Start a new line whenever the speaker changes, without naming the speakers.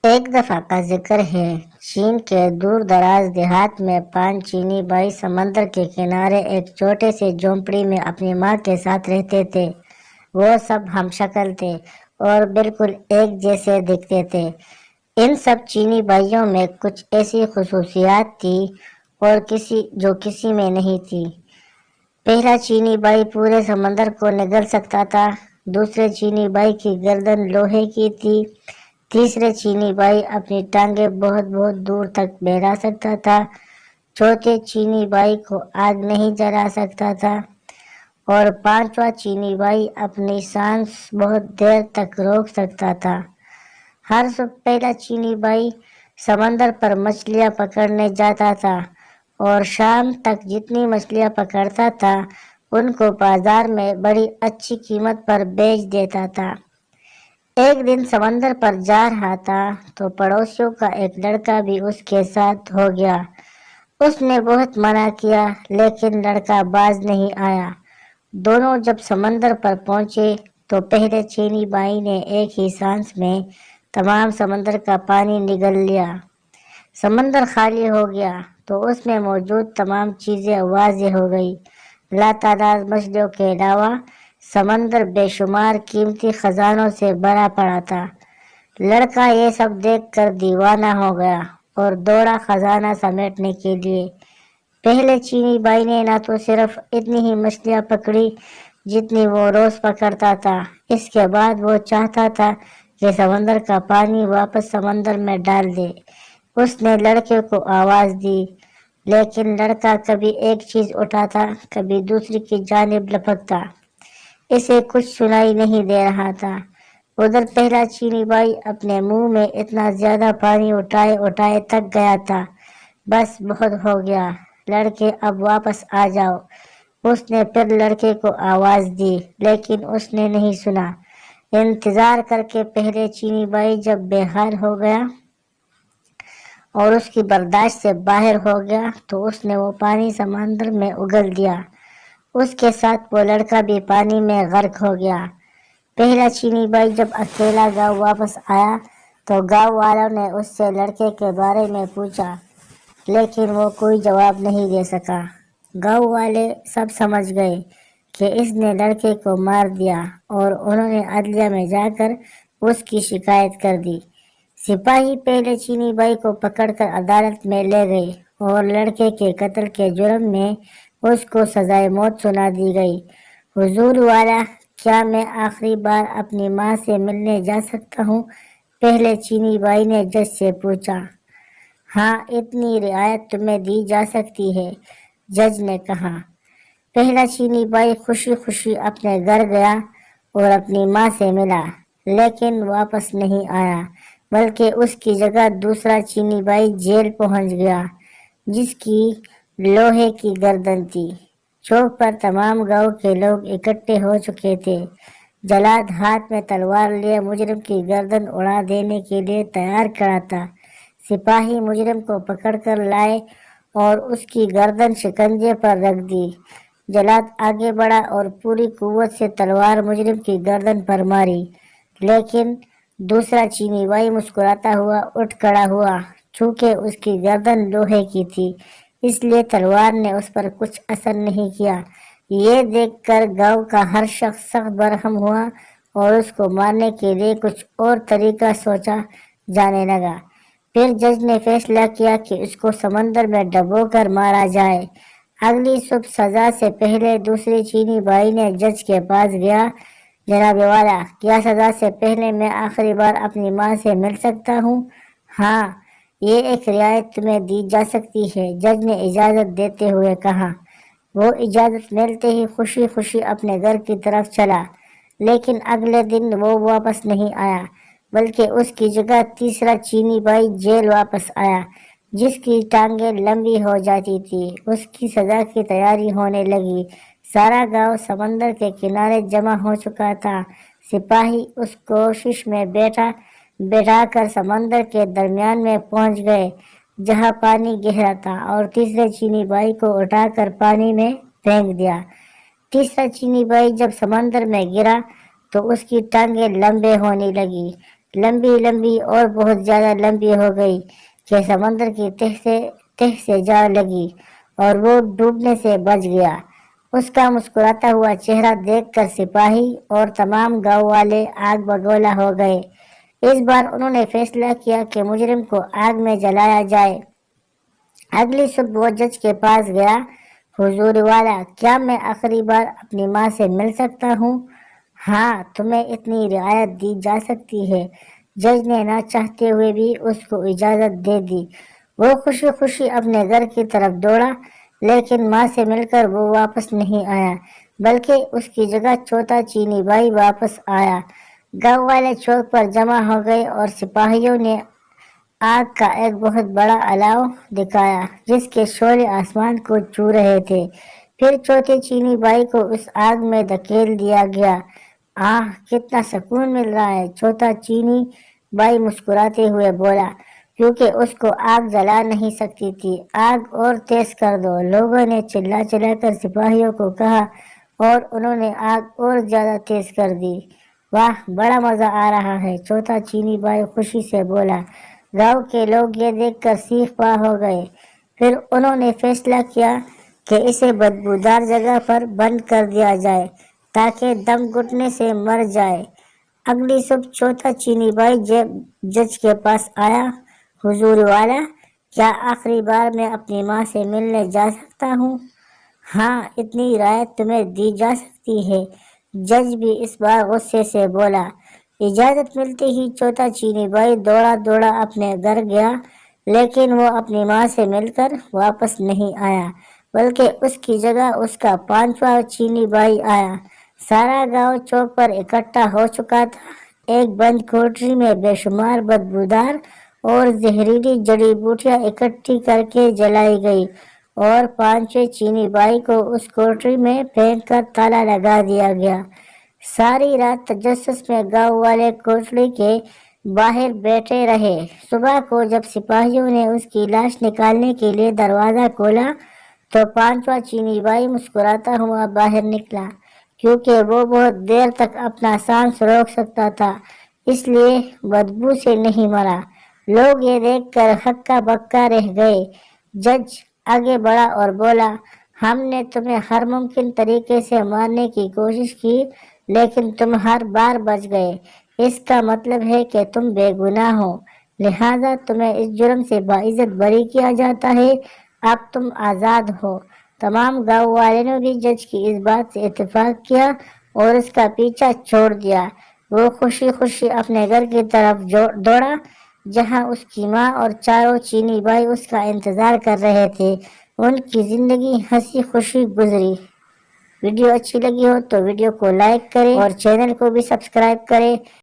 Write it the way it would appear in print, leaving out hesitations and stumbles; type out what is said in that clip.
ایک دفعہ کا ذکر ہے، چین کے دور دراز دیہات میں 5 چینی بھائی سمندر کے کنارے ایک چھوٹے سے جھونپڑی میں اپنی ماں کے ساتھ رہتے تھے۔ وہ سب ہم شکل تھے اور بالکل ایک جیسے دکھتے تھے۔ ان سب چینی بھائیوں میں کچھ ایسی خصوصیات تھی اور جو کسی میں نہیں تھی۔ پہلا چینی بھائی پورے سمندر کو نگل سکتا تھا۔ دوسرے چینی بھائی کی گردن لوہے کی تھی۔ تیسرے چینی بھائی اپنی ٹانگیں بہت بہت دور تک پھیلا سکتا تھا۔ چوتھے چینی بھائی کو آگ نہیں جلا سکتا تھا اور پانچواں چینی بھائی اپنی سانس بہت دیر تک روک سکتا تھا۔ ہر صبح پہلا چینی بھائی سمندر پر مچھلیاں پکڑنے جاتا تھا اور شام تک جتنی مچھلیاں پکڑتا تھا ان کو بازار میں بڑی اچھی قیمت پر بیچ دیتا تھا۔ ایک دن سمندر پر جا رہا تھا تو پڑوسیوں کا ایک لڑکا بھی اس کے ساتھ ہو گیا۔ اس نے بہت منع کیا لیکن لڑکا باز نہیں آیا۔ دونوں جب سمندر پر پہنچے تو پہلے چینی بھائی نے ایک ہی سانس میں تمام سمندر کا پانی نگل لیا۔ سمندر خالی ہو گیا تو اس میں موجود تمام چیزیں واضح ہو گئی۔ لاتعداد مچھلیوں کے علاوہ سمندر بے شمار قیمتی خزانوں سے بھرا پڑا تھا۔ لڑکا یہ سب دیکھ کر دیوانہ ہو گیا اور دوڑا خزانہ سمیٹنے کے لیے۔ پہلے چینی بھائی نے نہ تو صرف اتنی ہی مچھلیاں پکڑی جتنی وہ روز پکڑتا تھا، اس کے بعد وہ چاہتا تھا کہ سمندر کا پانی واپس سمندر میں ڈال دے۔ اس نے لڑکے کو آواز دی لیکن لڑکا کبھی ایک چیز اٹھاتا کبھی دوسری کی جانب لپکتا۔ اسے کچھ سنائی نہیں دے رہا تھا۔ ادھر پہلا چینی بھائی اپنے منہ میں اتنا زیادہ پانی اٹھائے اٹھائے تک گیا تھا۔ بس بہت ہو گیا، لڑکے اب واپس آ جاؤ۔ اس نے پھر لڑکے کو آواز دی لیکن اس نے نہیں سنا۔ انتظار کر کے پہلے چینی بھائی جب بے حال ہو گیا اور اس کی برداشت سے باہر ہو گیا تو اس نے وہ پانی سمندر میں اگل دیا۔ اس کے ساتھ وہ لڑکا بھی پانی میں غرق ہو گیا۔ پہلا چینی بھائی جب اکیلا گاؤں واپس آیا تو گاؤں والوں نے اس سے لڑکے کے بارے میں پوچھا لیکن وہ کوئی جواب نہیں دے سکا۔ گاؤں والے سب سمجھ گئے کہ اس نے لڑکے کو مار دیا اور انہوں نے عدلیہ میں جا کر اس کی شکایت کر دی۔ سپاہی پہلے چینی بھائی کو پکڑ کر عدالت میں لے گئے اور لڑکے کے قتل کے جرم میں اس کو سزائے موت سنا دی گئی۔ حضور والا، کیا میں آخری بار اپنی ماں سے ملنے جا سکتا ہوں؟ پہلے چینی بھائی نے جج سے پوچھا۔ ہاں، اتنی رعایت تمہیں دی جا سکتی ہے، جج نے کہا۔ پہلا چینی بھائی خوشی خوشی اپنے گھر گیا اور اپنی ماں سے ملا لیکن واپس نہیں آیا، بلکہ اس کی جگہ دوسرا چینی بھائی جیل پہنچ گیا جس کی لوہے کی گردن تھی۔ چوک پر تمام گاؤں کے لوگ اکٹھے ہو چکے تھے۔ جلاد ہاتھ میں تلوار لیے مجرم کی گردن اڑا دینے کے لیے تیار کھڑا تھا۔ سپاہی مجرم کو پکڑ کر لائے اور اس کی گردن شکنجے پر رکھ دی۔ جلاد آگے بڑھا اور پوری قوت سے تلوار مجرم کی گردن پر ماری لیکن دوسرا چینی بھائی مسکراتا ہوا اٹھ کھڑا ہوا۔ چونکہ اس کی گردن لوہے کی تھی اس لیے تلوار نے اس پر کچھ اثر نہیں کیا۔ یہ دیکھ کر گاؤں کا ہر شخص سخت برہم ہوا اور اس کو مارنے کے لیے کچھ اور طریقہ سوچا جانے لگا۔ پھر جج نے فیصلہ کیا کہ اس کو سمندر میں ڈبو کر مارا جائے۔ اگلی صبح سزا سے پہلے دوسرے چینی بھائی نے جج کے پاس گیا۔ جناب والا، کیا سزا سے پہلے میں آخری بار اپنی ماں سے مل سکتا ہوں؟ ہاں، یہ ایک رعایت تمہیں دی جا سکتی ہے، جج نے اجازت دیتے ہوئے کہا۔ وہ اجازت ملتے ہی خوشی خوشی اپنے گھر کی طرف چلا لیکن اگلے دن وہ واپس نہیں آیا، بلکہ اس کی جگہ تیسرا چینی بھائی جیل واپس آیا جس کی ٹانگیں لمبی ہو جاتی تھی۔ اس کی سزا کی تیاری ہونے لگی۔ سارا گاؤں سمندر کے کنارے جمع ہو چکا تھا۔ سپاہی اس کوشش میں بیٹھا کر سمندر کے درمیان میں پہنچ گئے جہاں پانی گہرا تھا اور تیسرے چینی بھائی کو اٹھا کر پانی میں پھینک دیا۔ تیسرا چینی بھائی جب سمندر میں گرا تو اس کی ٹانگیں لمبے ہونے لگی لمبی لمبی اور بہت زیادہ لمبی ہو گئی کہ سمندر کی تہ سے جا لگی اور وہ ڈوبنے سے بچ گیا۔ اس کا مسکراتا ہوا چہرہ دیکھ کر سپاہی اور تمام گاؤں والے آگ بگولا ہو گئے۔ اس بار انہوں نے فیصلہ کیا کہ مجرم کو آگ میں جلایا جائے۔ اگلی صبح وہ جج کے پاس گیا۔ حضور والا، کیا میں آخری بار اپنی ماں سے مل سکتا ہوں؟ ہاں، تمہیں اتنی رعایت دی جا سکتی ہے۔ جج نے نہ چاہتے ہوئے بھی اس کو اجازت دے دی۔ وہ خوشی خوشی اپنے گھر کی طرف دوڑا، لیکن ماں سے مل کر وہ واپس نہیں آیا، بلکہ اس کی جگہ چوتھا چینی بھائی واپس آیا۔ گاؤں والے چوک پر جمع ہو گئے اور سپاہیوں نے آگ کا ایک بہت بڑا الاؤ دکھایا جس کے شعلے آسمان کو چھو رہے تھے۔ پھر چوتھے چینی بھائی کو اس آگ میں دھکیل دیا گیا۔ آہ، کتنا سکون مل رہا ہے، چوتھا چینی بھائی مسکراتے ہوئے بولا، کیونکہ اس کو آگ جلا نہیں سکتی تھی۔ آگ اور تیز کر دو، لوگوں نے چلا چلا کر سپاہیوں کو کہا اور انہوں نے آگ اور زیادہ تیز کر دی۔ واہ، بڑا مزہ آ رہا ہے، چوتھا چینی بھائی خوشی سے بولا۔ گاؤں کے لوگ یہ دیکھ کر سیخ پا ہو گئے۔ پھر انہوں نے فیصلہ کیا کہ اسے بدبودار جگہ پر بند کر دیا جائے تاکہ دم گھٹنے سے مر جائے۔ اگلی صبح چوتھا چینی بھائی جج کے پاس آیا۔ حضور والا، کیا آخری بار میں اپنی ماں سے ملنے جا سکتا ہوں؟ ہاں، اتنی رعایت تمہیں دی جا سکتی ہے۔ جج بھی اس بار غصے سے بولا۔ اجازت ملتے ہی چوتھا چینی بھائی دوڑا دوڑا اپنے گھر گیا، لیکن وہ اپنی ماں سے مل کر واپس نہیں آیا، بلکہ اس کی جگہ اس کا پانچواں چینی بھائی آیا۔ سارا گاؤں چوک پر اکٹھا ہو چکا تھا۔ ایک بند کوٹری میں بے شمار بدبودار اور زہریلی جڑی بوٹیاں اکٹھی کر کے جلائی گئی اور پانچویں چینی بھائی کو اس کوٹری میں پھینک کر تالا لگا دیا گیا۔ ساری رات تجسس میں گاؤں والے کوٹری کے باہر بیٹھے رہے۔ صبح کو جب سپاہیوں نے اس کی لاش نکالنے کے لیے دروازہ کھولا تو پانچواں چینی بھائی مسکراتا ہوا باہر نکلا، کیونکہ وہ بہت دیر تک اپنا سانس روک سکتا تھا، اس لیے بدبو سے نہیں مرا۔ لوگ یہ دیکھ کر ہکا بکا رہ گئے۔ جج آگے بڑھا اور بولا، ہم نے تمہیں ہر ممکن طریقے سے مارنے کی کوشش کی، لیکن تم ہر بار بچ گئے۔ اس کا مطلب ہے کہ تم بے گناہ ہو، لہٰذا تمہیں اس جرم سے باعزت بری کیا جاتا ہے۔ اب تم آزاد ہو۔ تمام گاؤں والوں نے بھی جج کی اس بات سے اتفاق کیا اور اس کا پیچھا چھوڑ دیا۔ وہ خوشی خوشی اپنے گھر کی طرف دوڑا، جہاں اس کی ماں اور چاروں چینی بھائی اس کا انتظار کر رہے تھے۔ ان کی زندگی ہنسی خوشی گزری۔ ویڈیو اچھی لگی ہو تو ویڈیو کو لائک کریں اور چینل کو بھی سبسکرائب کریں۔